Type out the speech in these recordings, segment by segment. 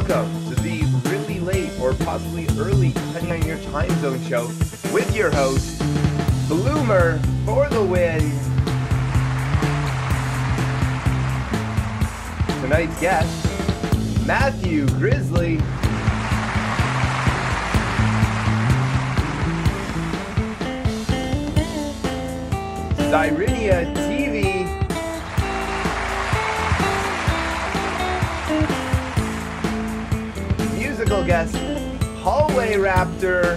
Welcome to the really late or possibly early, depending on your time zone show, with your host, Bloomer for the win. Tonight's guest, Matthew Grizzly. SyrineaTV. Musical guest, HallwayRaptor.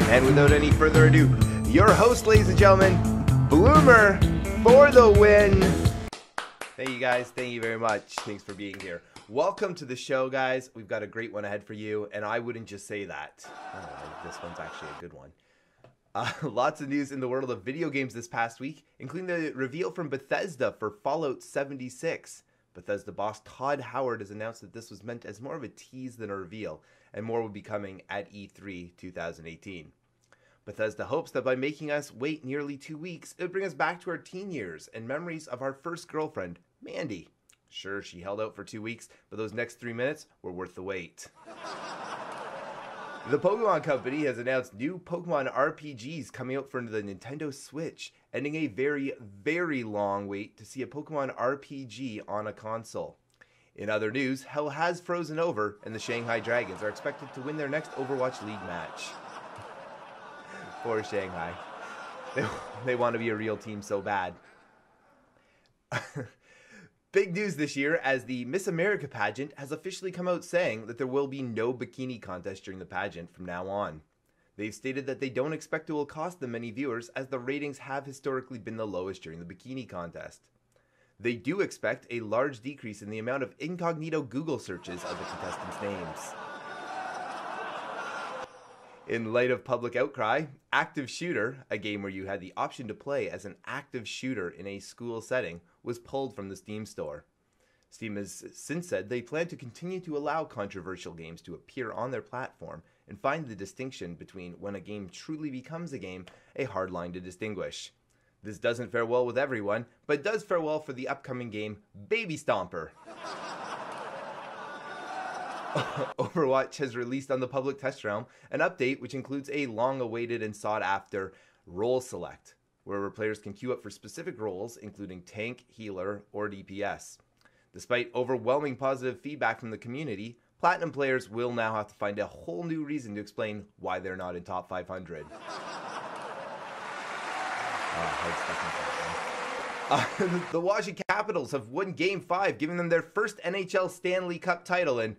And without any further ado, your host, ladies and gentlemen, Bloomer for the win. Thank you guys. Thank you very much. Thanks for being here. Welcome to the show, guys. We've got a great one ahead for you, and I wouldn't just say that. This one's actually a good one. Lots of news in the world of video games this past week, including the reveal from Bethesda for Fallout 76. Bethesda boss Todd Howard has announced that this was meant as more of a tease than a reveal, and more will be coming at E3 2018. Bethesda hopes that by making us wait nearly 2 weeks, it would bring us back to our teen years and memories of our first girlfriend, Mandy. Sure, she held out for 2 weeks, but those next 3 minutes were worth the wait. The Pokemon Company has announced new Pokemon RPGs coming out for the Nintendo Switch, ending a very, very long wait to see a Pokemon RPG on a console. In other news, hell has frozen over, and the Shanghai Dragons are expected to win their next Overwatch League match. Poor Shanghai. They want to be a real team so bad. Big news this year as the Miss America pageant has officially come out saying that there will be no bikini contest during the pageant from now on. They've stated that they don't expect it will cost them many viewers as the ratings have historically been the lowest during the bikini contest. They do expect a large decrease in the amount of incognito Google searches of the contestants' names. In light of public outcry, Active Shooter, a game where you had the option to play as an active shooter in a school setting, was pulled from the Steam store. Steam has since said they plan to continue to allow controversial games to appear on their platform and find the distinction between when a game truly becomes a game a hard line to distinguish. This doesn't fare well with everyone, but does fare well for the upcoming game Baby Stomper. Overwatch has released on the public test realm an update which includes a long-awaited and sought-after role select, where players can queue up for specific roles, including tank, healer, or DPS. Despite overwhelming positive feedback from the community, Platinum players will now have to find a whole new reason to explain why they're not in top 500. The Washington Capitals have won Game 5, giving them their first NHL Stanley Cup title, and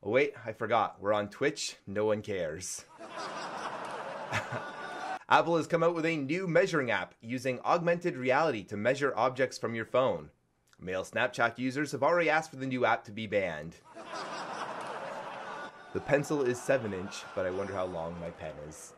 oh wait, I forgot. We're on Twitch. No one cares. Apple has come out with a new measuring app using augmented reality to measure objects from your phone. Male Snapchat users have already asked for the new app to be banned. The pencil is 7-inch, but I wonder how long my pen is.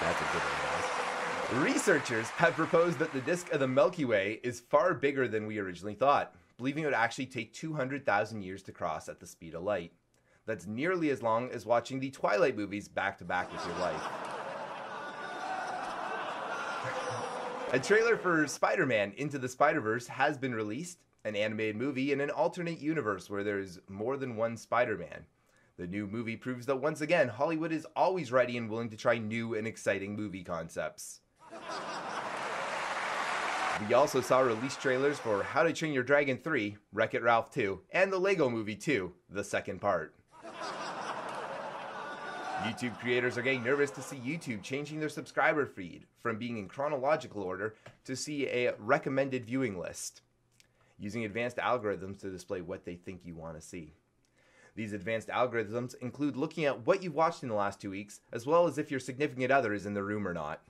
That's a good one, guys. Researchers have proposed that the disk of the Milky Way is far bigger than we originally thought, believing it would actually take 200,000 years to cross at the speed of light. That's nearly as long as watching the Twilight movies back-to-back with your life. A trailer for Spider-Man Into the Spider-Verse has been released, an animated movie in an alternate universe where there is more than one Spider-Man. The new movie proves that once again, Hollywood is always ready and willing to try new and exciting movie concepts. We also saw release trailers for How to Train Your Dragon 3, Wreck-It Ralph 2, and the Lego Movie 2, the second part. YouTube creators are getting nervous to see YouTube changing their subscriber feed from being in chronological order to see a recommended viewing list, using advanced algorithms to display what they think you want to see. These advanced algorithms include looking at what you've watched in the last 2 weeks, as well as if your significant other is in the room or not.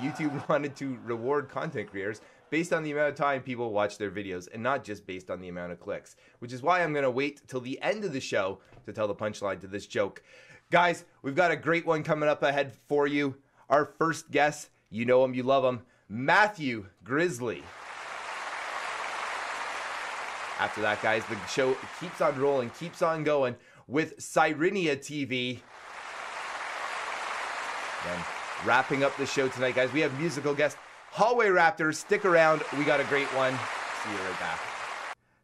YouTube wanted to reward content creators based on the amount of time people watch their videos and not just based on the amount of clicks, which is why I'm going to wait till the end of the show to tell the punchline to this joke. Guys, we've got a great one coming up ahead for you. Our first guest, you know him, you love him, Matthew Grizzly. After that, guys, the show keeps on rolling, keeps on going with SyrineaTV. Then wrapping up the show tonight, guys, we have musical guest HallwayRaptor, stick around. We got a great one. See you right back.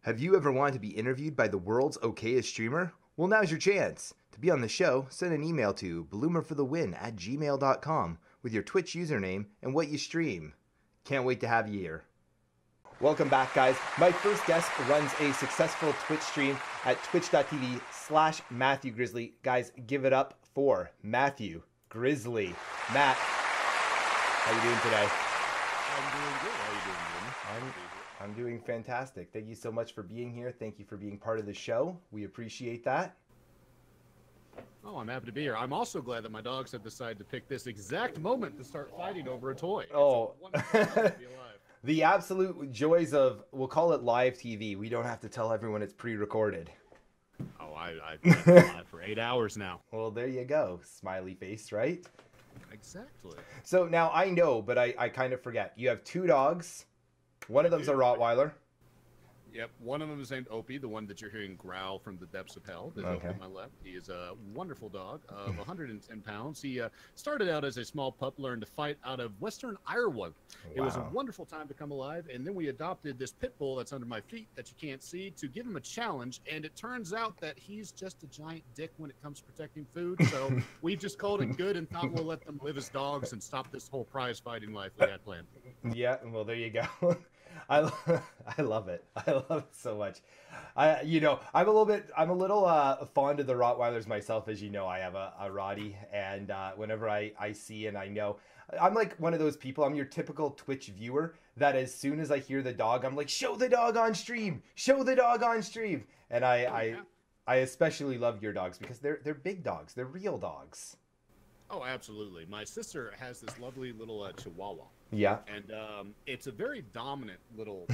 Have you ever wanted to be interviewed by the world's okayest streamer? Well, now's your chance. To be on the show, send an email to bloomerforthewin@gmail.com with your Twitch username and what you stream. Can't wait to have you here. Welcome back, guys. My first guest runs a successful Twitch stream at twitch.tv/Matthew Grizzly. Guys, give it up for Matthew Grizzly. Matt, how you doing today? I'm doing good. How you doing, Jimmy? I'm doing fantastic. Thank you so much for being here. Thank you for being part of the show. We appreciate that. Oh, I'm happy to be here. I'm also glad that my dogs have decided to pick this exact moment to start fighting over a toy. Oh. It's a wonderful time to be alive. The absolute joys of, we'll call it live TV. We don't have to tell everyone it's pre-recorded. Oh, I've been live for 8 hours now. Well, there you go. Smiley face, right? Exactly. So now I know, but I kind of forget. You have 2 dogs. One of them's a Rottweiler. Yep, one of them is named Opie, the one that you're hearing growl from the depths of hell. There's Opie on my left. He is a wonderful dog of 110 pounds. He started out as a small pup, learned to fight out of Western Iowa. It was a wonderful time to come alive, and then we adopted this pit bull that's under my feet that you can't see to give him a challenge, and it turns out that he's just a giant dick when it comes to protecting food, so we've just called it good and thought we'll let them live as dogs and stop this whole prize fighting life we had planned. Yeah, well, there you go. I love it. I love it so much. I'm a little fond of the Rottweilers myself. As you know, I have a Rottie, and whenever I see and I know, I'm like one of those people. I'm your typical Twitch viewer that as soon as I hear the dog, I'm like, show the dog on stream, show the dog on stream. And I especially love your dogs because they're big dogs. They're real dogs. Oh, absolutely. My sister has this lovely little Chihuahua. Yeah. And it's a very dominant little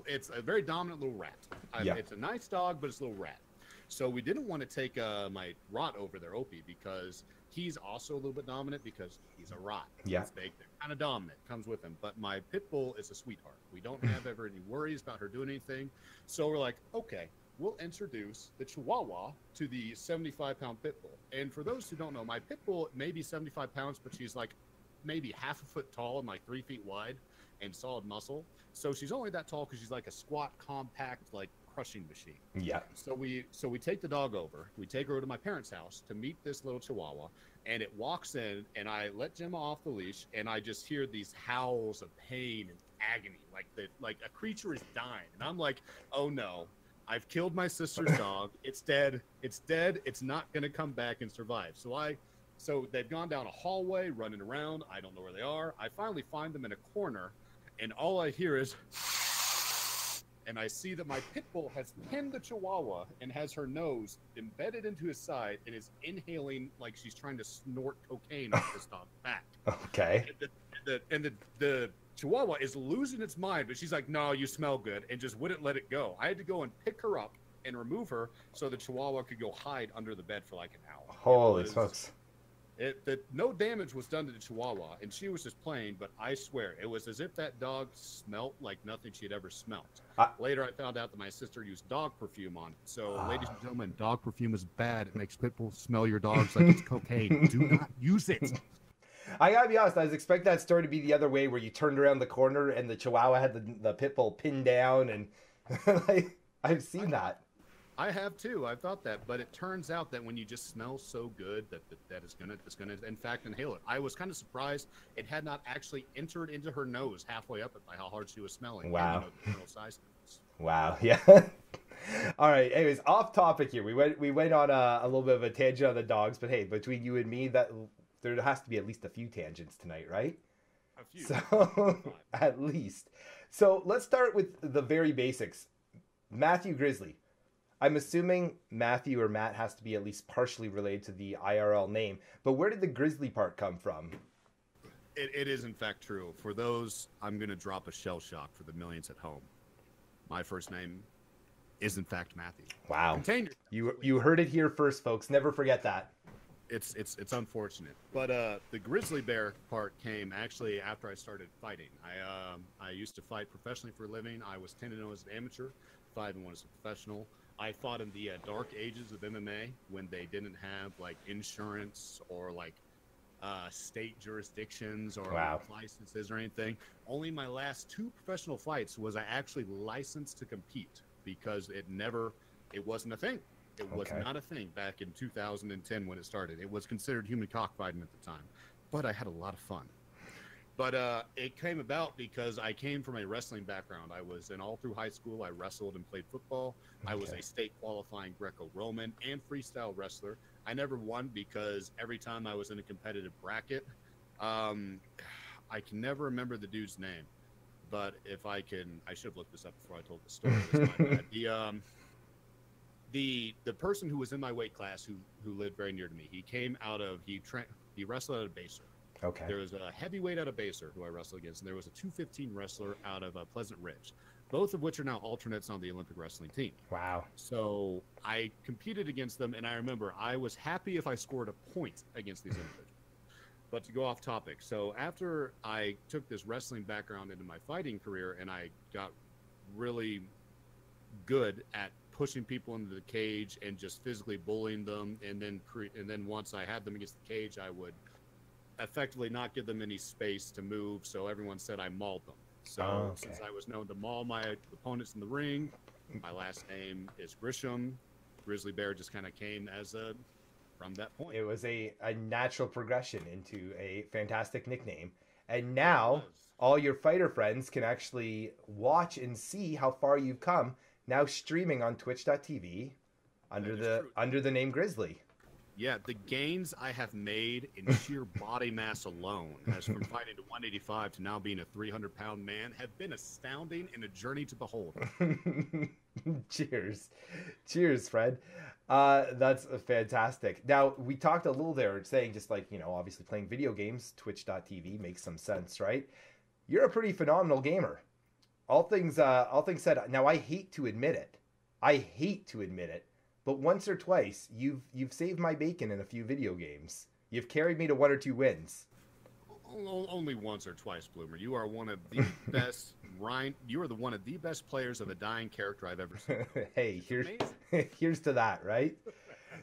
it's a very dominant little rat. It's a nice dog, but it's a little rat. So we didn't want to take my Rot over there, Opie, because he's also a little bit dominant because he's a Rot. Yeah. They're kind of dominant, comes with him. But my pit bull is a sweetheart. We don't have ever any worries about her doing anything. So we're like, okay, we'll introduce the Chihuahua to the 75-pound pit bull. And for those who don't know, my pit bull may be 75 pounds, but she's like maybe half a foot tall and like 3 feet wide and solid muscle. So she's only that tall because she's like a squat, compact, like crushing machine. Yeah. So we take the dog over. We take her to my parents' house to meet this little Chihuahua, and it walks in, and I let Gemma off the leash, and I just hear these howls of pain and agony, like a creature is dying, and I'm like, oh no. I've killed my sister's dog. It's dead. It's dead. It's not going to come back and survive. So they've gone down a hallway, running around. I don't know where they are. I finally find them in a corner, and all I hear is, and I see that my pit bull has pinned the Chihuahua and has her nose embedded into his side and is inhaling like she's trying to snort cocaine off this dog's back. Okay. And the Chihuahua is losing its mind, but she's like, no, you smell good, and just wouldn't let it go. I had to go and pick her up and remove her so the Chihuahua could go hide under the bed for like an hour. Holy smokes. No damage was done to the Chihuahua, and she was just playing, but I swear, it was as if that dog smelt like nothing she had ever smelt. Later, I found out that my sister used dog perfume on it. So, ladies and gentlemen, dog perfume is bad. It makes pit bulls smell your dogs like it's cocaine. Do not use it. I gotta be honest, I was expecting that story to be the other way, where you turned around the corner and the Chihuahua had the pit bull pinned down, and like, I've seen that. I have too. I thought that, but it turns out that when you just smell so good that it's gonna in fact inhale it. I was kind of surprised it had not actually entered into her nose halfway up by how hard she was smelling. Wow. And, size. Wow. Yeah. All right. Anyways, off topic here. We went on a little bit of a tangent on the dogs, but hey, between you and me, that there has to be at least a few tangents tonight, right? A few. So at least. So let's start with the very basics. Matthew Grizzly. I'm assuming Matthew or Matt has to be at least partially related to the IRL name, but where did the Grizzly part come from? It is in fact true. For those, I'm going to drop a shell shock for the millions at home. My first name is in fact Matthew. Wow. Contain you heard it here first, folks. Never forget that. It's unfortunate, but the grizzly bear part came actually after I started fighting. I used to fight professionally for a living. I was 10-0 as an amateur, 5-1 as a professional. I fought in the dark ages of MMA when they didn't have like insurance or like state jurisdictions or Wow. licenses or anything. Only my last 2 professional fights was I actually licensed to compete, because it wasn't a thing. It was Okay. not a thing back in 2010 when it started. It was considered human cockfighting at the time, but I had a lot of fun. But it came about because I came from a wrestling background. I was all through high school. I wrestled and played football. I was Okay. a state qualifying Greco-Roman and freestyle wrestler. I never won because every time I was in a competitive bracket, I can never remember the dude's name. But if I can, I should have looked this up before I told the story. That's my bad. The person who was in my weight class who lived very near to me, he wrestled out of Baser. Okay. There was a heavyweight out of Baser who I wrestled against, and there was a 215 wrestler out of Pleasant Ridge, both of which are now alternates on the Olympic wrestling team. Wow. So I competed against them, and I remember I was happy if I scored a point against these individuals. But to go off topic, so after I took this wrestling background into my fighting career, and I got really good at pushing people into the cage and just physically bullying them, and then once I had them against the cage, I would effectively not give them any space to move, so everyone said I mauled them. So since I was known to maul my opponents in the ring, my last name is Grisham. Grizzly Bear just kind of came from that point. It was a natural progression into a fantastic nickname. And now all your fighter friends can actually watch and see how far you've come, now streaming on twitch.tv under the name Grizzly. Yeah, the gains I have made in sheer body mass alone, as from fighting to 185 to now being a 300-pound man, have been astounding and a journey to behold. Cheers, Fred. That's fantastic. Now, we talked a little there, saying just like, obviously playing video games, twitch.tv makes some sense, right? You're a pretty phenomenal gamer. All things said. Now, I hate to admit it. But once or twice, you've saved my bacon in a few video games. You've carried me to 1 or 2 wins. Only once or twice, Bloomer. You are one of the best. You are one of the best players of a dying character I've ever seen. Hey, here's to that, right?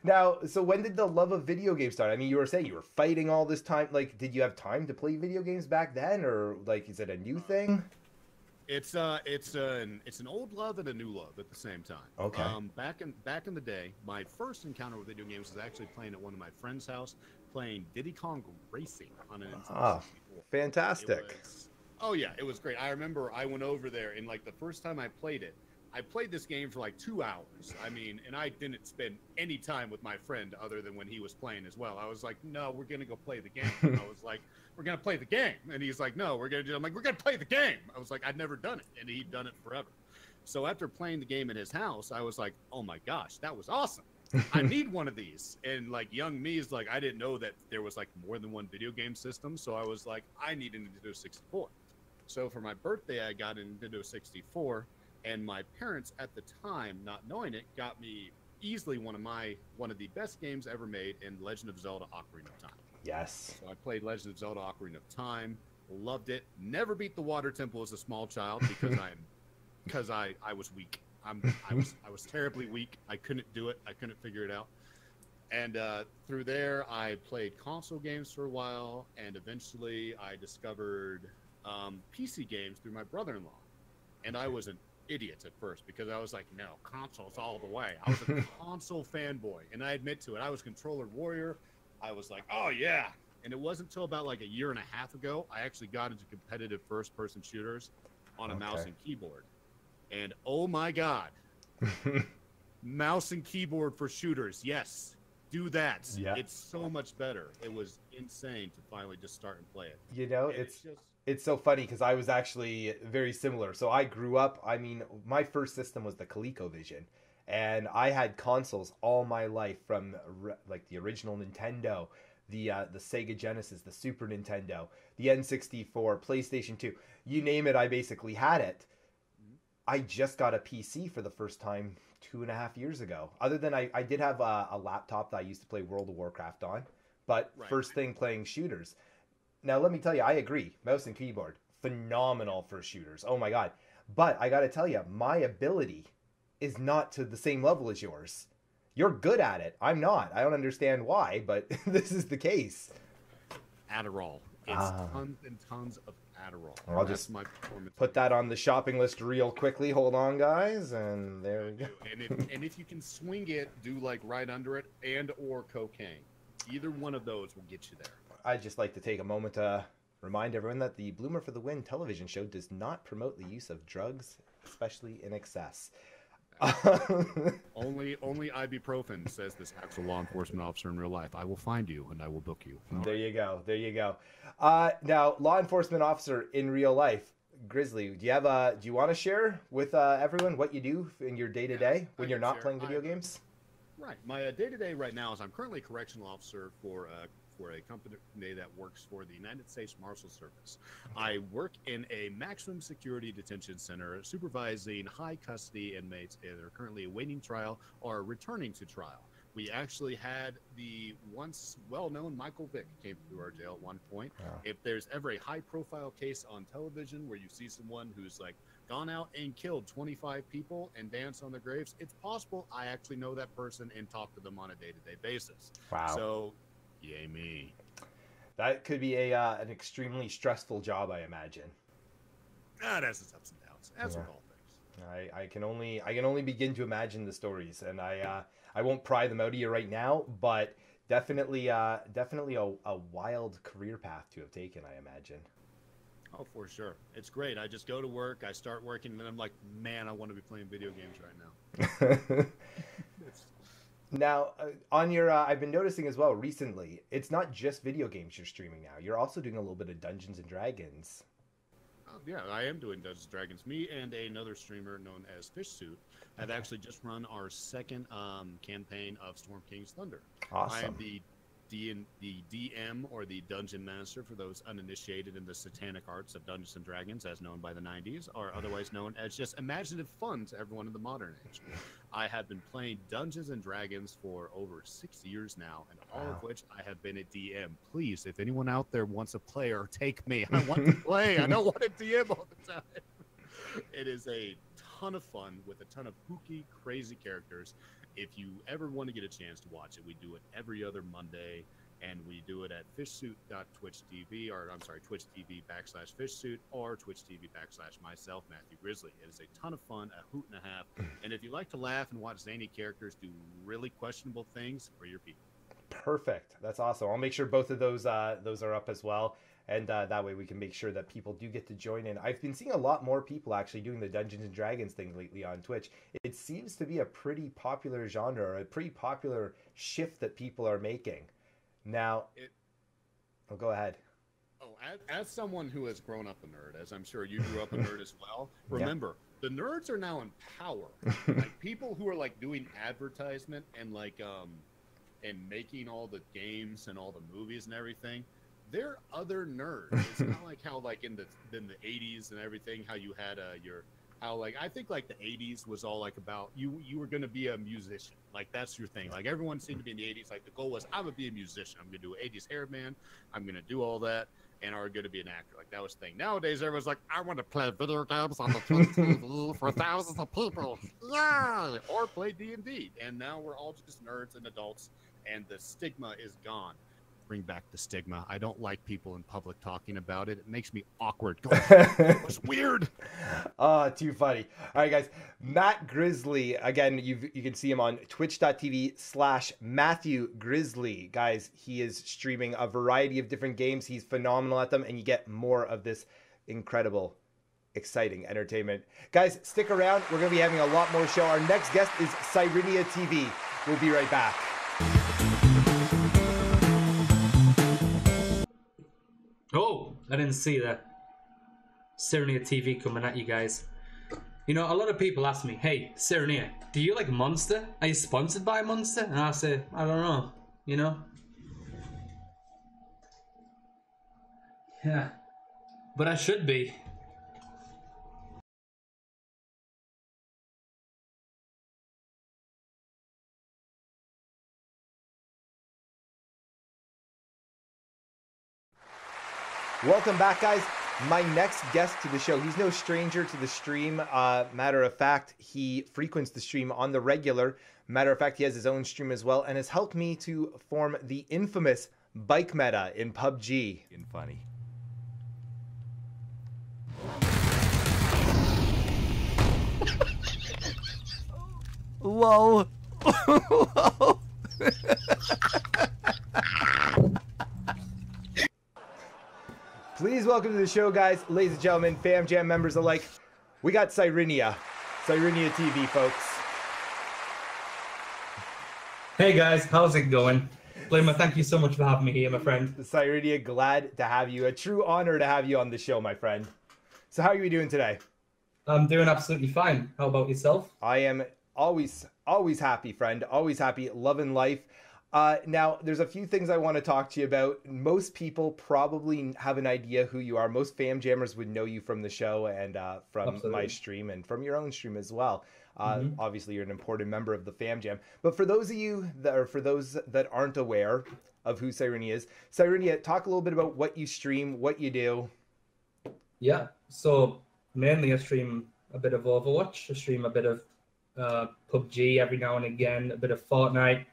Now, so when did the love of video games start? I mean, you were saying you were fighting all this time. Like, did you have time to play video games back then, or like, is it a new thing? It's an old love and a new love at the same time. Okay. Back in the day, my first encounter with video games was actually playing at one of my friend's house, playing Diddy Kong Racing on an Nintendo 64. Fantastic. It was great. I remember I went over there, and like the first time I played this game for like 2 hours. I mean, and I didn't spend any time with my friend other than when he was playing as well. I was like, no, we're going to go play the game. I was like, we're going to play the game. And he's like, no, I'm like, we're going to play the game. I was like, I'd never done it. And he'd done it forever. So after playing the game at his house, I was like, oh my gosh, that was awesome. I need one of these. And like young me is like, I didn't know that there was like more than one video game system. So I was like, I need a Nintendo 64. So for my birthday, I got a Nintendo 64. And my parents at the time, not knowing it, got me easily one of the best games ever made in Legend of Zelda: Ocarina of Time. Yes. So I played Legend of Zelda: Ocarina of Time, loved it. Never beat the Water Temple as a small child because I was weak. I was terribly weak. I couldn't do it. I couldn't figure it out. And through there, I played console games for a while, and eventually I discovered PC games through my brother-in-law. And I was an idiot at first because I was like, no, consoles all the way. I was a console fanboy, and I admit to it. I was controller warrior. I was like, oh yeah. And it wasn't until about like a year and a half ago I actually got into competitive first-person shooters on a mouse and keyboard. And oh my god, mouse and keyboard for shooters, yes, do that. Yeah. It's so much better. It was insane to finally just start and play it. It's so funny because I was actually very similar. So I grew up, my first system was the ColecoVision. And I had consoles all my life, from like the original Nintendo, the Sega Genesis, the Super Nintendo, the N64, PlayStation 2. You name it, I basically had it. I just got a PC for the first time 2.5 years ago. Other than I did have a laptop that I used to play World of Warcraft on. But first thing, playing shooters. Now, let me tell you, I agree. Mouse and keyboard, phenomenal for shooters. Oh my god. But I got to tell you, my ability is not to the same level as yours. You're good at it. I'm not. I don't understand why, but this is the case. Adderall. It's tons and tons of Adderall. I'll That's just my performance. put that on the shopping list real quickly. Hold on, guys, and there we go. And if you can swing it, do like right under it, and or cocaine. Either one of those will get you there. I'd just like to take a moment to remind everyone that the Bloomer for the Win television show does not promote the use of drugs, especially in excess. Only ibuprofen, says this actual law enforcement officer in real life. I will find you and I will book you. There you go. There you go. Now, law enforcement officer in real life, Grizzly, do you want to share with everyone what you do in your day to day when you're not playing video games? Right. My day to day right now is I'm currently a correctional officer for a company that works for the United States Marshal Service. I work in a maximum security detention center supervising high custody inmates that are currently awaiting trial or returning to trial. We actually had the once well-known Michael Vick came through our jail at one point. Wow. If there's ever a high-profile case on television where you see someone who's like gone out and killed 25 people and danced on their graves, it's possible I actually know that person and talk to them on a day-to-day basis. Wow. So, yay me. That could be an extremely stressful job, I imagine. That's its ups and downs. That's with all things. I can only begin to imagine the stories, and I won't pry them out of you right now, but definitely a wild career path to have taken, I imagine. Oh, for sure. It's great. I just go to work, I start working, and then I'm like, man, I want to be playing video games right now. Now, on your, I've been noticing as well recently, it's not just video games you're streaming now. You're also doing a little bit of Dungeons and Dragons. Oh, yeah, I am doing Dungeons and Dragons. Me and another streamer known as Fishsuit have actually just run our second campaign of Storm King's Thunder. Awesome. I am the DM, or the Dungeon Master, for those uninitiated in the satanic arts of Dungeons and Dragons, as known by the 90s, or otherwise known as just imaginative fun to everyone in the modern age. I have been playing Dungeons and Dragons for over 6 years now, and all of which I have been a DM. Please, if anyone out there wants a player, take me. I want to play. I don't want to DM all the time. It is a ton of fun with a ton of kooky, crazy characters. If you ever want to get a chance to watch it, we do it every other Monday, and we do it at fishsuit.twitch.tv, or I'm sorry, twitch.tv/fishsuit, or twitch.tv/myself, Matthew Grizzly. It is a ton of fun, a hoot and a half, and if you like to laugh and watch zany characters do really questionable things, we're your people. Perfect. That's awesome. I'll make sure both of those are up as well. And that way we can make sure that people do get to join in. I've been seeing a lot more people actually doing the Dungeons and Dragons thing lately on Twitch. It seems to be a pretty popular genre, or a pretty popular shift that people are making. Now, go ahead. Oh, as someone who has grown up a nerd, as I'm sure you grew up a nerd as well, remember, the nerds are now in power. Like, people who are like doing advertisement and like and making all the games and all the movies and everything. They're other nerds. It's not like how like in the 80s and everything, how you had I think like the 80s was all like about you were going to be a musician. Like that's your thing. Like everyone seemed to be in the 80s. Like the goal was, I'm going to be a musician. I'm going to do an 80s hair band. I'm going to do all that. And are going to be an actor. Like that was the thing. Nowadays, everyone's like, I want to play video games on the TV for thousands of people. Yeah. Or play D&D. And now we're all just nerds and adults. And the stigma is gone. Bring back the stigma. I don't like people in public talking about it. It makes me awkward. It was weird. Oh, too funny. All right, guys. Matt Grizzly. Again, you can see him on twitch.tv/Matthew Grizzly. Guys, he is streaming a variety of different games. He's phenomenal at them, and you get more of this incredible, exciting entertainment. Guys, stick around. We're going to be having a lot more show. Our next guest is SyrineaTV. We'll be right back. Oh, I didn't see that. SyrineaTV coming at you guys. You know, a lot of people ask me, hey, Syrinea, do you like Monster? Are you sponsored by Monster? And I say, I don't know, you know? Yeah, but I should be. Welcome back, guys. My next guest to the show, he's no stranger to the stream. Matter of fact, he frequents the stream on the regular. Matter of fact, he has his own stream as well and has helped me to form the infamous bike meta in PUBG. And funny. Whoa. Whoa. Please welcome to the show, guys, ladies and gentlemen, Fam Jam members alike. We got SyrineaTV, folks. Hey guys, how's it going? Blamer, thank you so much for having me here, my friend. Syrenia, glad to have you. A true honor to have you on the show, my friend. So how are you doing today? I'm doing absolutely fine. How about yourself? I am always happy, friend. Always happy, loving life. Now, there's a few things I want to talk to you about. Most people probably have an idea who you are. Most Fam Jammers would know you from the show and from Absolutely. my stream and from your own stream as well. Obviously, you're an important member of the Fam Jam. But for those of you that are, for those that aren't aware of who Syrenia is, Syrenia, talk a little bit about what you stream, what you do. Yeah, so mainly I stream a bit of Overwatch. I stream a bit of PUBG every now and again, a bit of Fortnite,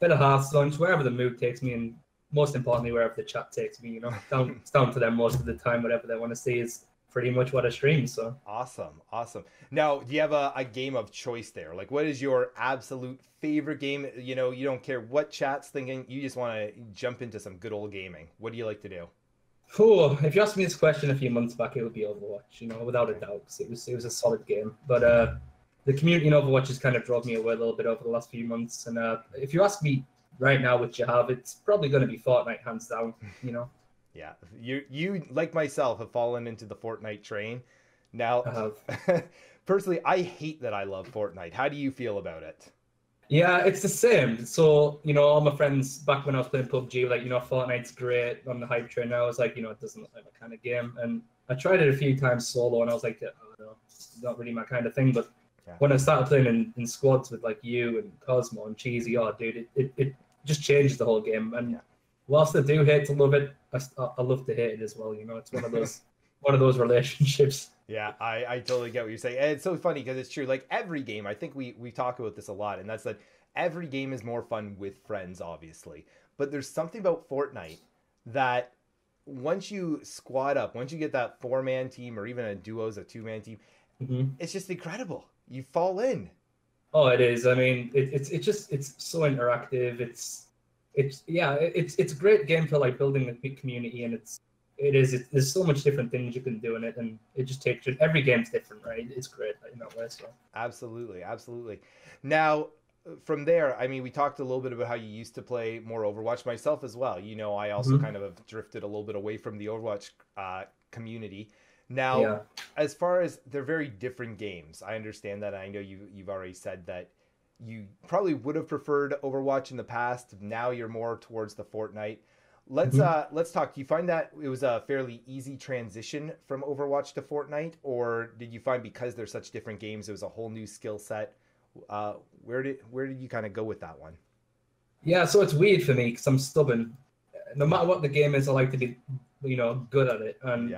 bit of Hearthstone, wherever the mood takes me, and most importantly, wherever the chat takes me. You know, it's down to them most of the time. Whatever they want to see is pretty much what I stream. So Awesome. Now, do you have a game of choice there? Like, what is your absolute favorite game? You know, you don't care what chat's thinking. You just want to jump into some good old gaming. What do you like to do? cool. If you asked me this question a few months back, it would be Overwatch. You know, without a doubt, 'cause it was a solid game. But the community in Overwatch has kind of dragged me away a little bit over the last few months. And if you ask me right now which you have, it's probably going to be Fortnite, hands down. You know. Yeah, you like myself have fallen into the Fortnite train. Now, I have. personally, I hate that I love Fortnite. How do you feel about it? Yeah, it's the same. So, you know, all my friends back when I was playing PUBG were like, you know, Fortnite's great on the hype train. I was like, you know, it doesn't look like my kind of game. And I tried it a few times solo and I was like, oh, no, it's not really my kind of thing. But when I started playing in squads with like you and Cosmo and Cheesy, oh, dude, it just changes the whole game. And whilst I do hate to love it, I love to hate it as well. You know, it's one of those relationships. Yeah, I totally get what you're saying. And it's so funny because it's true. Like every game, I think we talk about this a lot, and that's that every game is more fun with friends, obviously. But there's something about Fortnite that once you squad up, once you get that 4-man team or even a duos, a 2-man team, it's just incredible. You fall in. Oh, it is. I mean, it's so interactive. It's a great game for like building a big community, and there's so much different things you can do in it, and it just takes every game's different, right? It's great in that way. So Absolutely. Now, from there, I mean, we talked a little bit about how you used to play more Overwatch. Myself as well. You know, I also kind of have drifted a little bit away from the Overwatch community. Now, as far as they're very different games, I understand that. I know you've already said that you probably would have preferred Overwatch in the past. Now you're more towards the Fortnite. Let's talk. Do you find that it was a fairly easy transition from Overwatch to Fortnite, or did you find because they're such different games, it was a whole new skill set? Where did you kind of go with that one? Yeah, so it's weird for me because I'm stubborn. No matter what the game is, I like to be, you know, good at it. And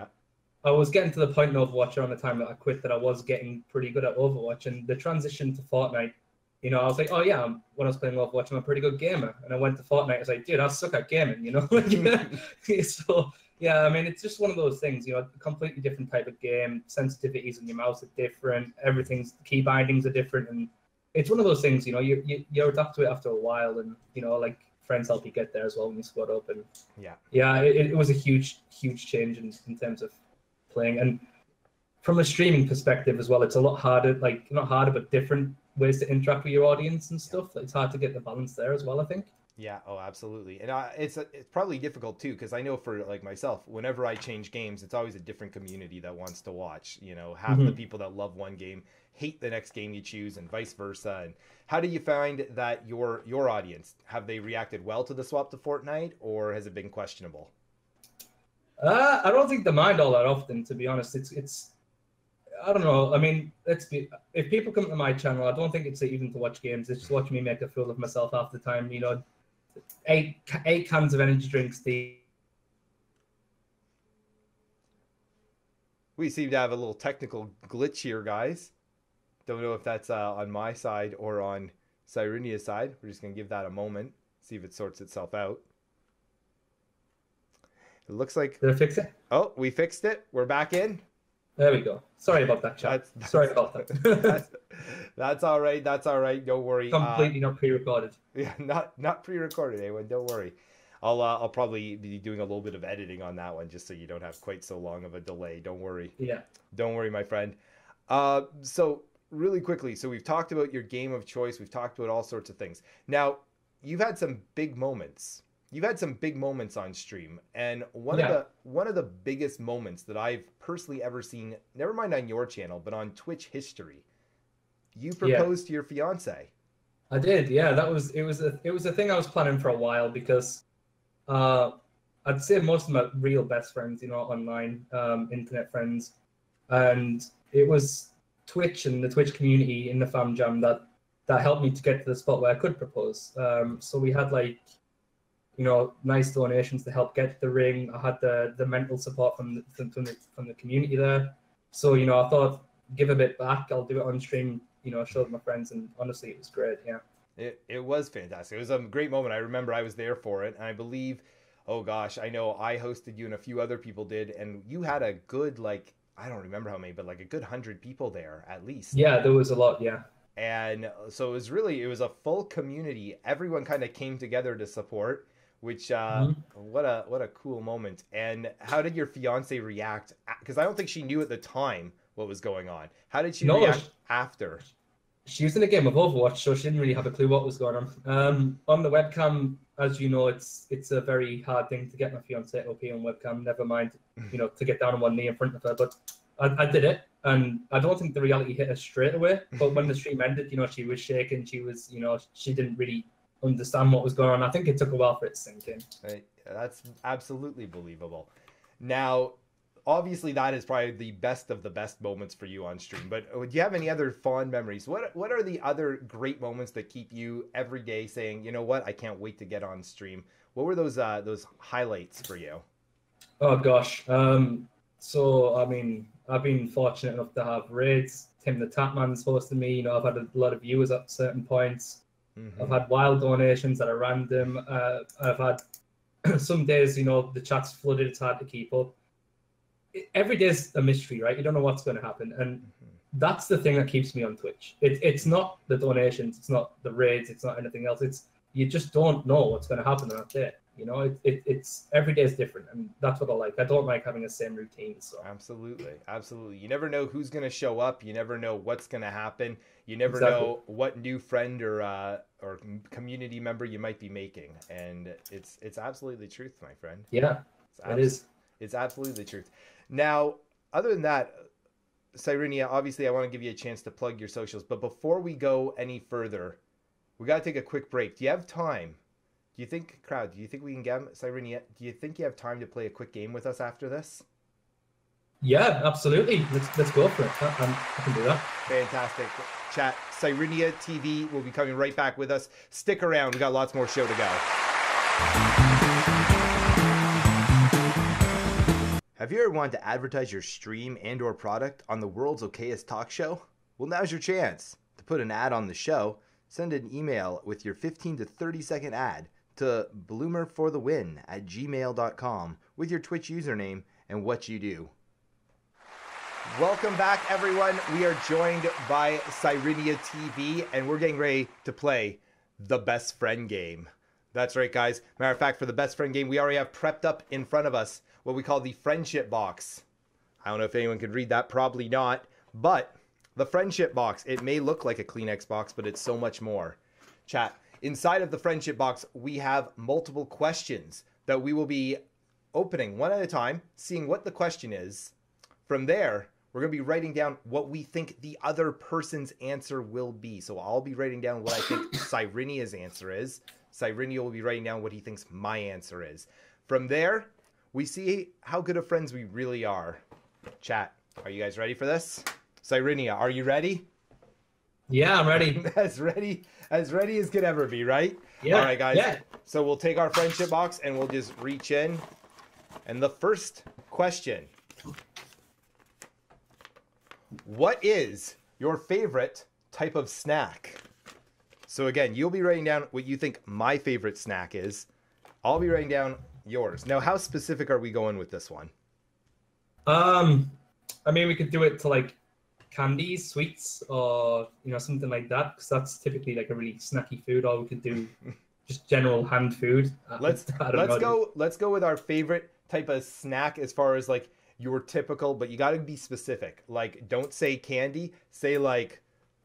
I was getting to the point in Overwatch around the time that I quit that I was getting pretty good at Overwatch, and the transition to Fortnite. You know, I was like, oh yeah, when I was playing Overwatch, I'm a pretty good gamer. And I went to Fortnite, I was like, dude, I suck at gaming, you know? So, yeah, I mean, it's just one of those things, you know, a completely different type of game. Sensitivities on your mouse are different. Key bindings are different. And it's one of those things, you know, you adapt to it after a while. And, you know, like friends help you get there as well when you squad up. And it was a huge change in terms of playing. And from a streaming perspective as well, it's a lot harder, like not harder, but different ways to interact with your audience and stuff. It's hard to get the balance there as well, I think. Yeah, oh, absolutely. And it's probably difficult too, because I know for like myself, whenever I change games, it's always a different community that wants to watch. You know, half the people that love one game hate the next game you choose, and vice versa. And how do you find that your audience, have they reacted well to the swap to Fortnite, or has it been questionable? I don't think they mind all that often, to be honest. It's I don't know. I mean, if people come to my channel, I don't think it's even to watch games. It's just watching me make a fool of myself half the time. You know, eight cans of energy drinks. We seem to have a little technical glitch here, guys. Don't know if that's on my side or on Syrenia's side. We're just going to give that a moment, see if it sorts itself out. It looks like... Did I fix it? Oh, we fixed it. We're back in. There we go. Sorry about that, chat. Sorry about that. That's all right. That's all right. Don't worry. Completely not pre-recorded. Yeah, not pre-recorded, anyone. Don't worry. I'll probably be doing a little bit of editing on that one just so you don't have quite so long of a delay. Don't worry. Yeah. Don't worry, my friend. So really quickly, so we've talked about your game of choice. We've talked about all sorts of things. Now, you've had some big moments. You've had some big moments on stream, and one of the biggest moments that I've personally ever seen, never mind on your channel, but on Twitch history, you proposed to your fiance. I did, yeah. It was a thing I was planning for a while because I'd say most of my real best friends, you know, online, internet friends, and it was Twitch and the Twitch community in the Fam Jam that helped me to get to the spot where I could propose. So we had like, you know, nice donations to help get to the ring. I had the mental support from the community there. So, you know, I thought, give a bit back. I'll do it on stream, you know, show my friends, and honestly, it was great. Yeah. It was fantastic. It was a great moment. I remember I was there for it, and I believe, oh gosh, I know I hosted you and a few other people did, and you had a good, like, I don't remember how many, but like a good 100 people there at least. Yeah, there was a lot. Yeah. And so it was a full community. Everyone kind of came together to support. Which what a cool moment. And how did your fiance react? Because I don't think she knew at the time what was going on. How did she react after? She was in a game of Overwatch, so she didn't really have a clue what was going on. On the webcam, as you know, it's a very hard thing to get my fiance okay on webcam. Never mind, you know, to get down on one knee in front of her. But I did it, and I don't think the reality hit her straight away. But when the stream ended, you know, she was shaking. She was, you know, she didn't really understand what was going on. I think it took a while for it to sink in. Right. That's absolutely believable. Now, obviously, that is probably the best of the best moments for you on stream. But do you have any other fond memories? What are the other great moments that keep you every day saying, you know what, I can't wait to get on stream? What were those highlights for you? Oh gosh. So I mean, I've been fortunate enough to have raids. Tim the Tapman's hosted me. You know, I've had a lot of viewers at certain points. I've had wild donations that are random. I've had some days, you know, the chat's flooded. It's hard to keep up. Every day's a mystery, right? You don't know what's going to happen. And that's the thing that keeps me on Twitch. It's not the donations. It's not the raids. It's not anything else. It's you just don't know what's going to happen on that day. You know, it's every day is different, and that's what I like. I don't like having the same routine. So absolutely. You never know who's going to show up. You never know what's going to happen. You never know what new friend or community member you might be making, and it's absolutely the truth, my friend. Yeah, it is. It's absolutely the truth. Now, other than that, Syrenia, obviously, I want to give you a chance to plug your socials, but before we go any further, we got to take a quick break. Do you have time? Do you think, crowd, do you think we can get Syrenia? Do you think you have time to play a quick game with us after this? Yeah, absolutely. Let's go for it. I can do that. Fantastic. Chat, SyrineaTV will be coming right back with us. Stick around. We got lots more show to go. Have you ever wanted to advertise your stream and or product on the world's okayest talk show? Well, now's your chance. To put an ad on the show, send an email with your 15 to 30 second ad to bloomerforthewin@gmail.com with your Twitch username and what you do. Welcome back, everyone. We are joined by SyrineaTV, and we're getting ready to play the best friend game. That's right, guys. Matter of fact, for the best friend game, we already have prepped up in front of us what we call the friendship box. I don't know if anyone could read that, probably not, but the friendship box, it may look like a Kleenex box, but it's so much more. Chat, inside of the friendship box, we have multiple questions that we will be opening one at a time, seeing what the question is. From there, we're going to be writing down what we think the other person's answer will be. So I'll be writing down what I think Syrenia's answer is. Syrenia will be writing down what he thinks my answer is. From there, we see how good of friends we really are. Chat, are you guys ready for this? Syrenia, are you ready? Yeah, I'm ready. as ready as could ever be, right? Yeah. All right, guys. Yeah. So we'll take our friendship box and we'll just reach in. And the first question. What is your favorite type of snack? So again, you'll be writing down what you think my favorite snack is. I'll be writing down Yours. Now, how specific are we going with this one? I mean, we could do it to like candies, sweets, or something like that, because that's typically like a really snacky food. Or we could do just general hand food. Let's go with our favorite type of snack as far as like your typical, but you got to be specific. Like, don't say candy. Say like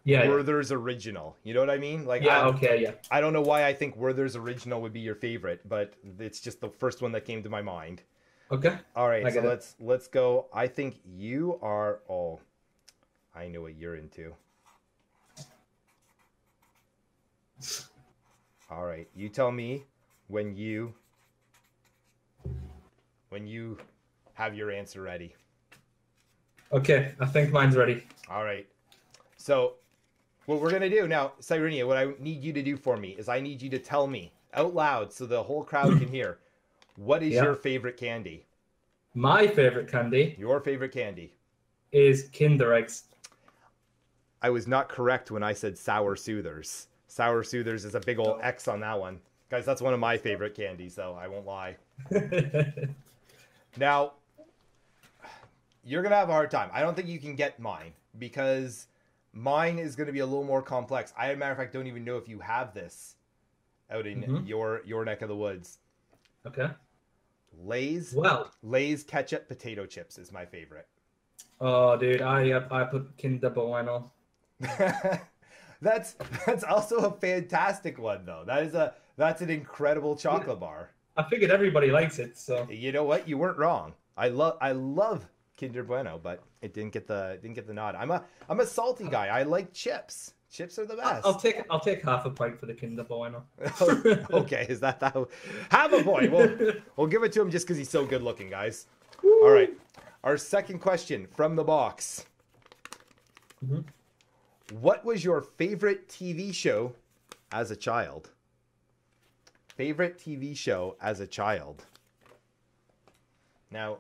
Werther's Original. You know what I mean? Like, I don't know why I think Werther's Original would be your favorite, but it's just the first one that came to my mind. Okay. All right, so let's go. I think you are. Oh, I know what you're into. All right, you tell me when you have your answer ready. Okay, I think mine's ready. All right. So what we're going to do now, Syrenia, what I need you to do for me is I need you to tell me out loud so the whole crowd can hear. What is your favorite candy? My favorite candy. Your favorite candy. Is Kinder Eggs. I was not correct when I said Sour Soothers. Sour Soothers is a big old X on that one. Guys, that's one of my favorite candies, though. I won't lie. Now, you're going to have a hard time. I don't think you can get mine because mine is going to be a little more complex. I, as a matter of fact, don't even know if you have this out in your neck of the woods. Okay. Lay's ketchup potato chips is my favorite. Oh, dude, I put Kinder Bueno. That's also a fantastic one, though. That's an incredible chocolate bar. I figured everybody likes it, so. You know what? You weren't wrong. I love Kinder Bueno, but it didn't get the nod. I'm a salty guy. I like chips. Chips are the best. I'll take half a pint for the Kinder Bueno. Okay, is that half a point? We'll give it to him just because he's so good looking, guys. Woo. All right, our second question from the box. What was your favorite TV show as a child? Favorite TV show as a child. Now,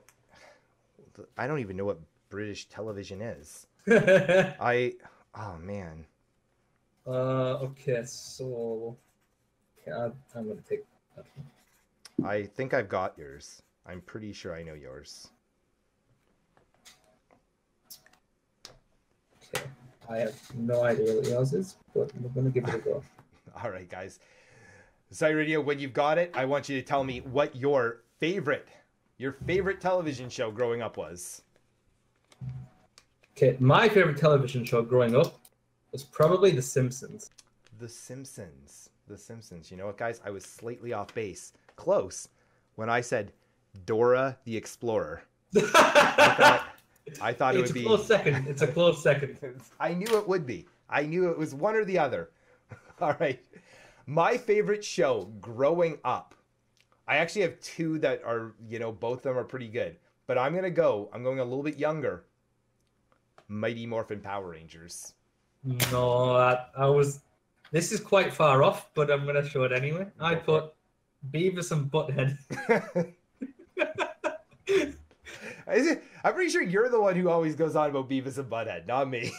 I don't even know what British television is. Oh man. Okay, so I'm gonna take that one. I think I've got yours. I'm pretty sure I know yours. Okay, I have no idea what yours is, but we're gonna give it a go. All right, guys. Syrenia, when you've got it, I want you to tell me what your favorite television show growing up was. Okay, my favorite television show growing up was probably The Simpsons. The Simpsons. The Simpsons. You know what, guys? I was slightly off base. Close. When I said Dora the Explorer. I thought it would be... It's a close second. It's a close second. I knew it would be. I knew it was one or the other. All right. My favorite show growing up. I actually have two that are, both of them are pretty good. But I'm going a little bit younger. Mighty Morphin Power Rangers. No, this is quite far off, but I'm going to show it anyway. I put Beavis and Butthead. I'm pretty sure you're the one who always goes on about Beavis and Butthead, not me.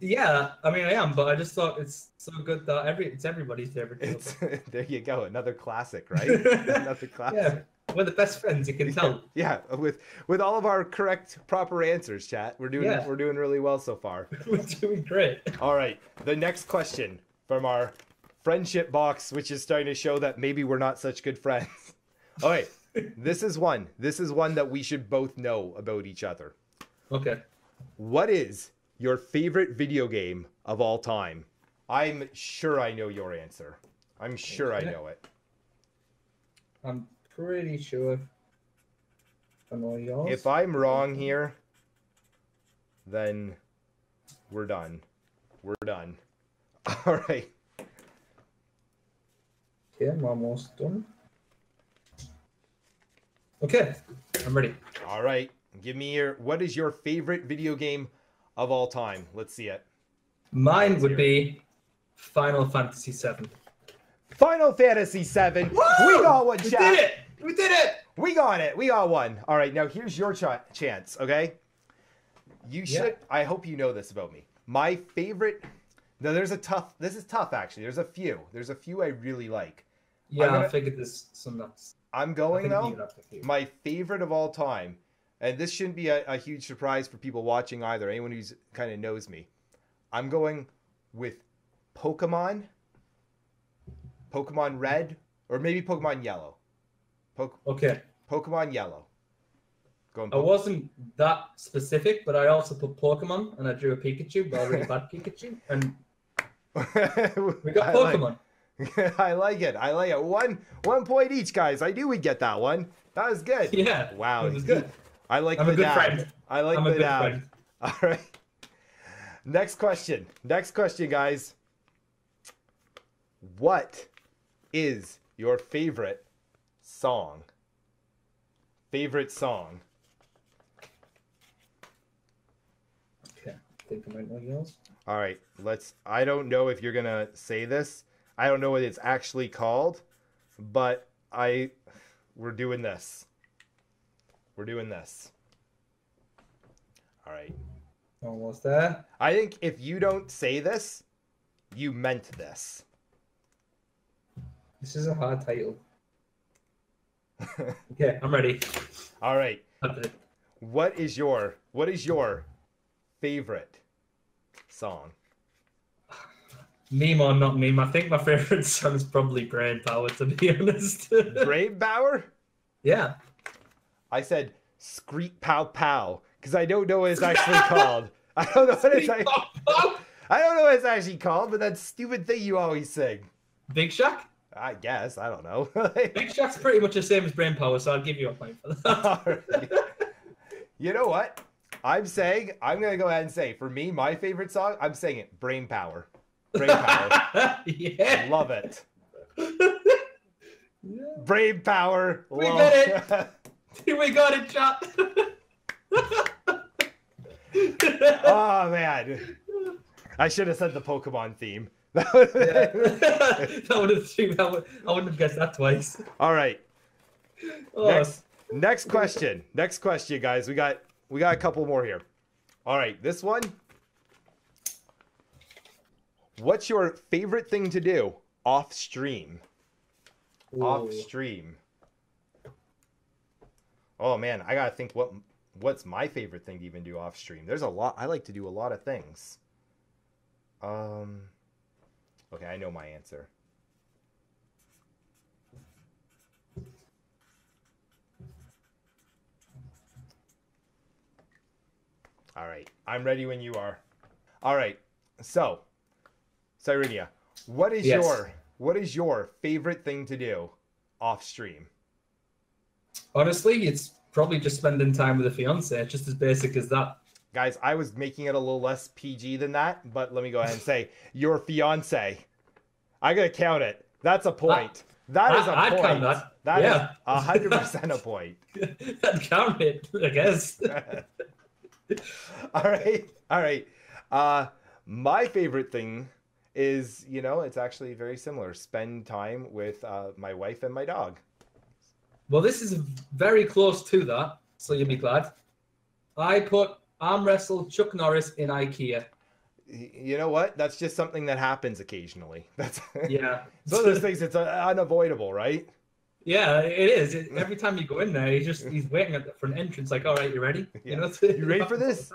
Yeah, I mean, I am, but I just thought it's so good that it's everybody's favorite. There you go, another classic, right? Another classic. Yeah, we're the best friends, you can tell. Yeah, with all of our correct, proper answers, chat. We're doing really well so far. We're doing great. All right, the next question from our friendship box, which is starting to show that maybe we're not such good friends. All right, this is one that we should both know about each other. Okay. What is your favorite video game of all time? I'm sure I know your answer. I'm sure I know it. I'm pretty sure I know yours. If I'm wrong here, then we're done. We're done. All right. Okay, I'm almost done. Okay, I'm ready. All right. Give me what is your favorite video game of all time? Let's see it. Mine would be Final Fantasy VII. Final Fantasy VII. Woo! We got one, chat. We did it. We did it. We got it. We got one. All right, now here's your chance, okay? You should, I hope you know this about me. My favorite, this is tough, actually. There's a few I really like. Yeah, I figured there's some nuts. I'm going though. My favorite of all time, and this shouldn't be a huge surprise for people watching either. Anyone who's kind of knows me, I'm going with Pokemon Red, or maybe Pokemon Yellow. Okay. Pokemon Yellow. I wasn't that specific, but I also put Pokemon, and I drew a Pikachu, but a really bad Pikachu, and we got Pokemon. I like it. I like it. One point each, guys. I knew we'd get that one. That was good. Yeah. Wow. It was good. I'm a good friend. I like I'm the a good friend. All right. Next question, guys. What is your favorite song? Okay. I think I might know yours. All right. I don't know if you're going to say this. I don't know what it's actually called, but we're doing this. All right. Almost there. I think if you don't say this, you meant this. This is a hard title. Okay, I'm ready. All right. What is your favorite song? Meme or not meme, I think my favorite song is probably Brain Power, to be honest. Brain Power? Yeah. I said Screet Pow Pow because I don't know what it's actually called. I don't know what it's actually called, but that stupid thing you always sing. Big Shack? I guess. I don't know. Big Shack's pretty much the same as Brain Power, so I'll give you a point for that. Right. You know what? I'm going to go ahead and say, for me, my favorite song, I'm saying it, Brain Power. Brain Power. Yeah. Love it. Yeah. Brain Power. We did it. We got it, chat. Oh, man. I should have said the Pokemon theme. I wouldn't have guessed that twice. All right. Oh. Next question, guys. We got a couple more here. All right, this one. What's your favorite thing to do off stream? Ooh. Off stream. Oh man, I gotta think what's my favorite thing to even do off stream. There's a lot. I like to do a lot of things. Okay, I know my answer. All right, I'm ready when you are. All right, so, Syrenia, what is your favorite thing to do off stream? Honestly, it's probably just spending time with a fiance. Just as basic as that. Guys, I was making it a little less PG than that, but let me go ahead and say your fiance. I gotta count it. That's a point. That is a point. I'd count that. That is 100% a point. I'd count it, I guess. All right. My favorite thing is, it's actually very similar. Spend time with my wife and my dog. Well, this is very close to that, so you'll be glad. I put arm wrestle Chuck Norris in IKEA. You know what? That's just something that happens occasionally. Yeah. So those things, it's unavoidable, right? Yeah, it is. Every time you go in there, he's waiting at the front entrance, like, all right, you ready? Yeah. You ready for this?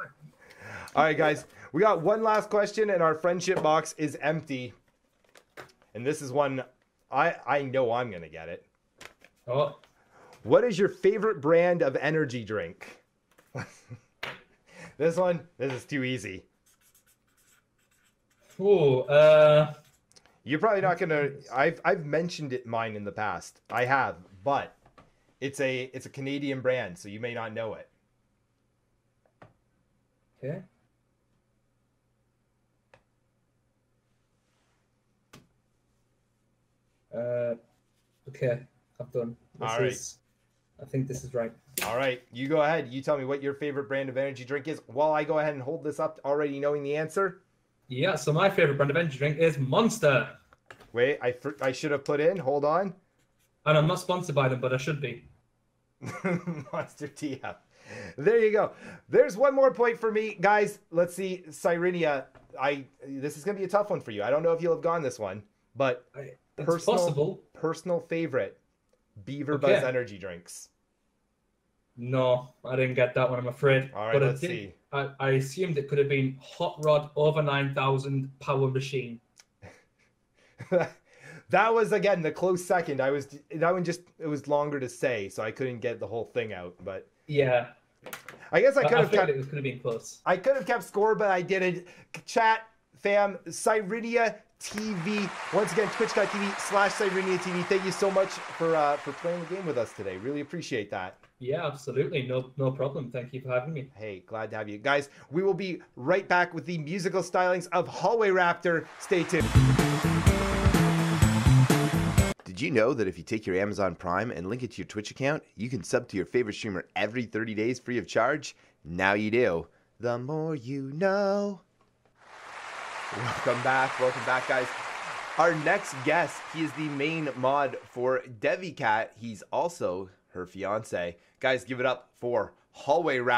All right, guys. We got one last question, and our friendship box is empty. And this is one I know I'm gonna get it. Oh. What is your favorite brand of energy drink? This is too easy. Oh, you're probably not gonna. I've mentioned mine in the past. I have, but it's a Canadian brand, so you may not know it. Okay. Okay, I'm done. All right. I think this is right. All right, you go ahead. You tell me what your favorite brand of energy drink is while I go ahead and hold this up already knowing the answer. Yeah, so my favorite brand of energy drink is Monster. Wait, I should have put in. Hold on. And I'm not sponsored by them, but I should be. Monster TF. There you go. There's one more point for me. Guys, let's see. Syrenia, this is going to be a tough one for you. I don't know if you'll have gone this one, but It's possible. Personal favorite, Beaver Buzz energy drinks. No, I didn't get that one, I'm afraid. All right, but let's see. I assumed it could have been Hot Rod over 9,000 Power Machine. That was, again, the close second. That one just, it was longer to say, so I couldn't get the whole thing out. But yeah, I guess I could have kept. It could have been close. I could have kept score, but I didn't. Chat, fam, SyrineaTV. Once again, twitch.tv/SyrineaTV. Thank you so much for playing the game with us today. Really appreciate that. Yeah, absolutely. No problem. Thank you for having me. Hey, glad to have you. Guys, we will be right back with the musical stylings of HallwayRaptor. Stay tuned. Did you know that if you take your Amazon Prime and link it to your Twitch account, you can sub to your favorite streamer every 30 days free of charge? Now you do. The more you know. Welcome back, guys. Our next guest, he is the main mod for DeviCat. He's also her fiance. Guys, give it up for HallwayRaptor.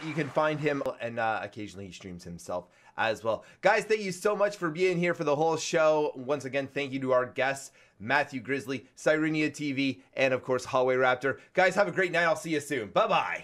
You can find him, and occasionally he streams himself as well. Guys, thank you so much for being here for the whole show. Once again, thank you to our guests, Matthew Grizzly, SyrineaTV, and of course, HallwayRaptor. Guys, have a great night. I'll see you soon. Bye-bye.